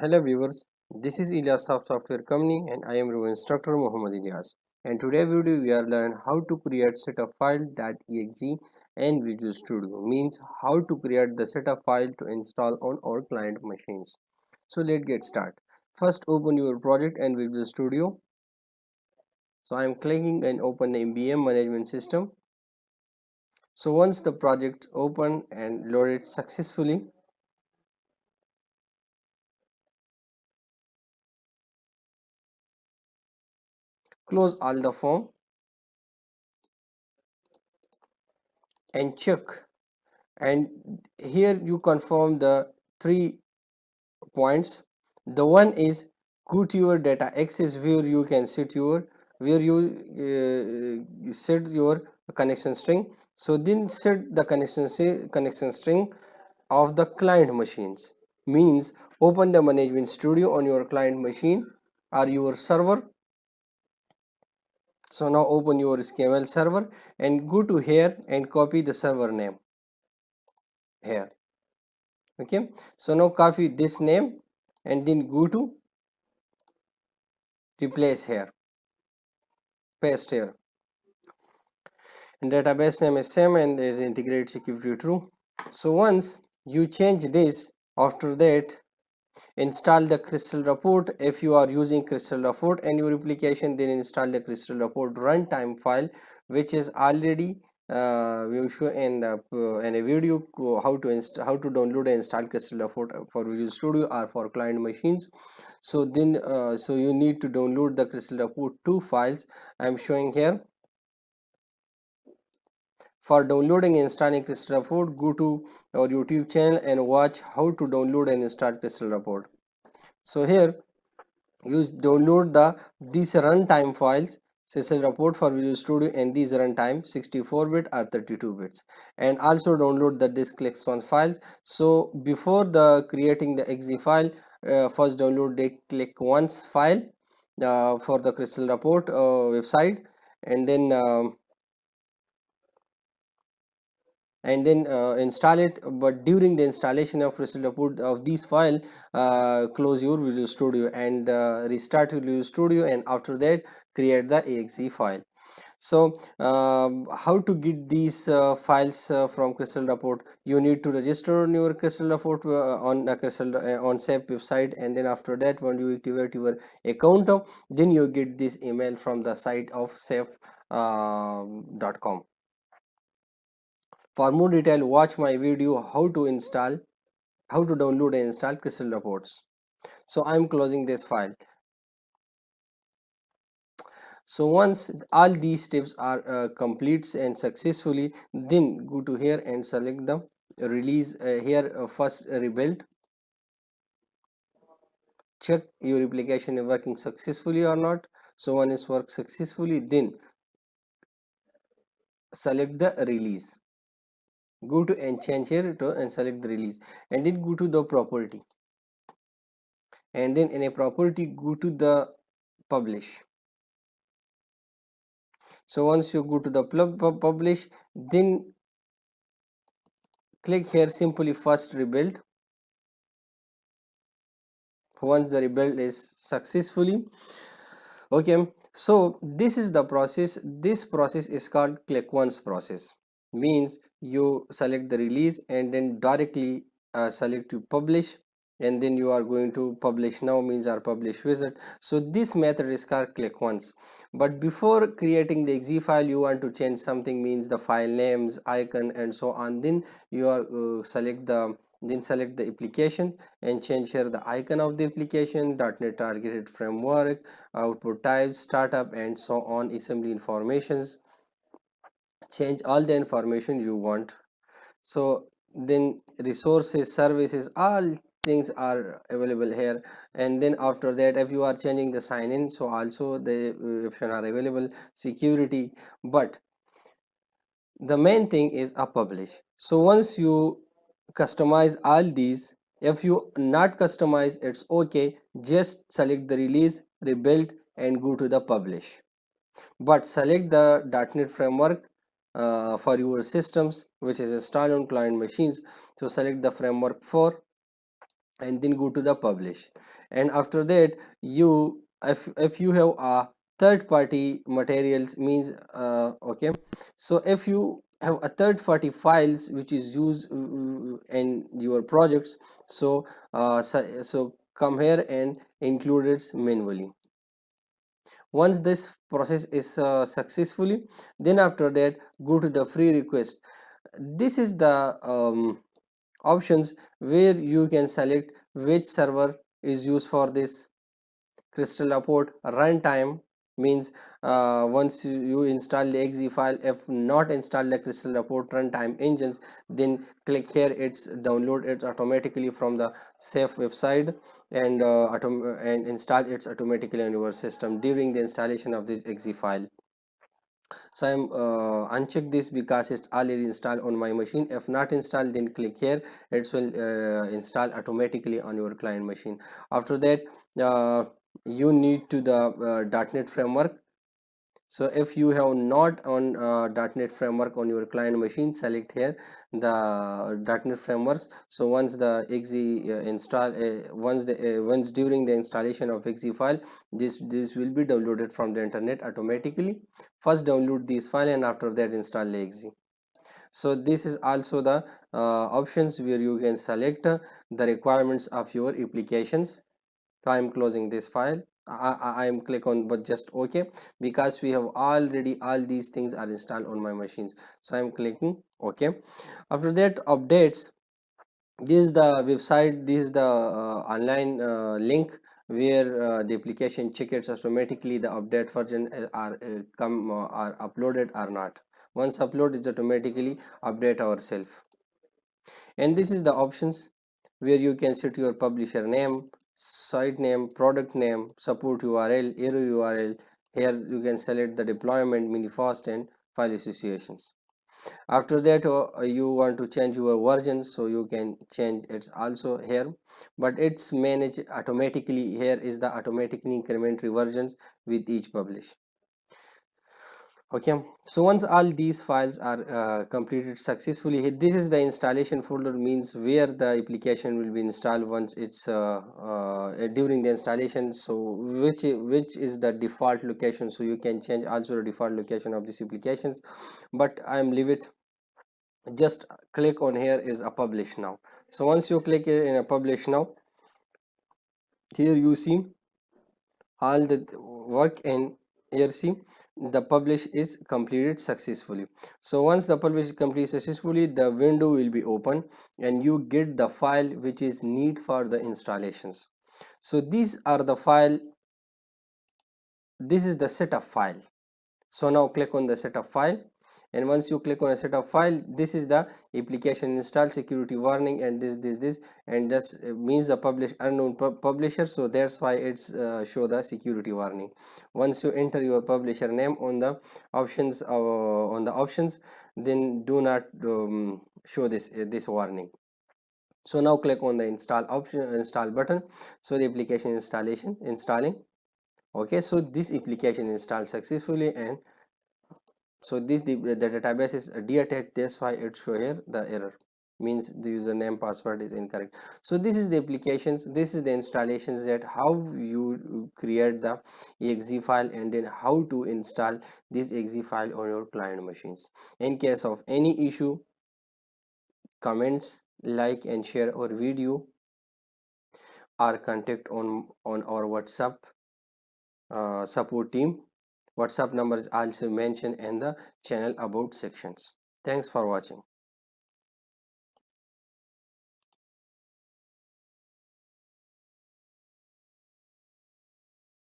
Hello viewers, this is Ilyasoft software company and I am your instructor Muhammad Ilyas. And today video we are learn how to create setup file.exe and Visual Studio, means how to create the setup file to install on our client machines. So let's get started. First open your project and Visual Studio. So I am clicking and open MBM management system. So once the project open and loaded successfully, close all the form and check, and here you confirm the 3 points. The one is go to your data access where you can set your where you set your connection string. So then set the connection string of the client machines, means open the management studio on your client machine or your server. So now open your SQL server and go to here and copy the server name here. Okay, so now copy this name and then go to replace here, paste here, and database name is same and it is integrated security true. So once you change this, after that install the crystal report. If you are using crystal report and your application, then install the crystal report runtime file, which is already we will show in a video how to download and install crystal report for Visual Studio or for client machines. So then so you need to download the crystal report 2 files I am showing here. For downloading and installing crystal report, go to our YouTube channel and watch how to download and install crystal report. So here you download these runtime files, crystal report for Visual Studio, and these runtime 64-bit or 32 bits, and also download the disk.exe files. So before the creating the exe file, first download the click-once file for the crystal report website, and then install it. But during the installation of crystal report of this file, close your Visual Studio and restart your Visual Studio, and after that create the exe file. So how to get these files from crystal report? You need to register on your crystal report on the crystal on SAP website, and then after that when you activate your account, then you get this email from the site of sap.com. For more detail, watch my video how to download and install crystal reports. So I'm closing this file. So once all these steps are complete and successfully, then go to here and select the release here. First rebuild, check your application is working successfully or not. So one is work successfully, then select the release. Go to and change here to and select the release, and then go to the property, and then in a property go to the publish. So once you go to the publish, then click here simply first rebuild. Once the rebuild is successfully, okay, so this is the process. This process is called click once process, means you select the release and then directly select to publish, and then you are going to publish now, means our publish wizard. So this method is called click once. But before creating the exe file, you want to change something, means the file names, icon and so on. Then you are select the application and change here the icon of the application, .NET targeted framework, output types, startup and so on, assembly informations. Change all the information you want. So then resources, services, all things are available here. And then after that, if you are changing the sign in, so also the option are available, security. But the main thing is a publish. So once you customize all these, if you not customize, it's okay, just select the release, rebuild and go to the publish. But select the .NET framework for your systems which is installed on client machines. So select the framework 4 and then go to the publish. And after that, you, if you have a third party materials, means okay, so if you have a third party files which is used in your projects, so so come here and include it manually. Once this process is successfully, then after that, go to the free request. This is the options where you can select which server is used for this crystal report runtime. Means once you install the exe file, if not install the crystal report runtime engines, then click here, it's download it automatically from the safe website, and and install it automatically on your system during the installation of this exe file. So I'm uncheck this because it's already installed on my machine. If not installed, then click here, it will install automatically on your client machine. After that, you need to the .NET framework. So if you have not on .NET framework on your client machine, select here the .NET frameworks. So once the exe install, once during the installation of exe file, this will be downloaded from the internet automatically. First download this file, and after that install the exe. So this is also the options where you can select the requirements of your applications. So I am closing this file. I am click on but just okay, because we have already all these things are installed on my machines. So I am clicking okay. After that, updates. This is the website, this is the online link where the application check it automatically the update version are are uploaded or not. Once upload, is automatically update ourselves. And this is the options where you can set your publisher name, site name, product name, support URL, error URL. Here you can select the deployment, minifast, and file associations. After that, you want to change your version, so you can change it also here, but it's managed automatically. Here is the automatic incrementary versions with each publish. Okay, so once all these files are completed successfully, this is the installation folder, means where the application will be installed once it's during the installation. So which is the default location, so you can change also the default location of these applications, but I'm leave it. Just click on here is a publish now. So once you click in a publish now, here you see all the work, and here see the publish is completed successfully. So once the publish is completed successfully, the window will be open and you get the file which is need for the installations. So these are the file, this is the setup file. So now click on the setup file, and once you click on a setup file, this is the application install, security warning, and this, and this means the publish unknown publisher. So that's why it's show the security warning. Once you enter your publisher name on the options, then do not show this warning. So now click on the install option, install button. So the application installation installing. Okay, so this application installed successfully, and so the database is deattached. That's why it show here the error, means the username password is incorrect. So this is the applications, this is the installations, that how you create the exe file, and then how to install this exe file on your client machines. In case of any issue, comments, like and share our video, or contact on our WhatsApp support team. WhatsApp number is also mentioned in the channel about sections. Thanks for watching.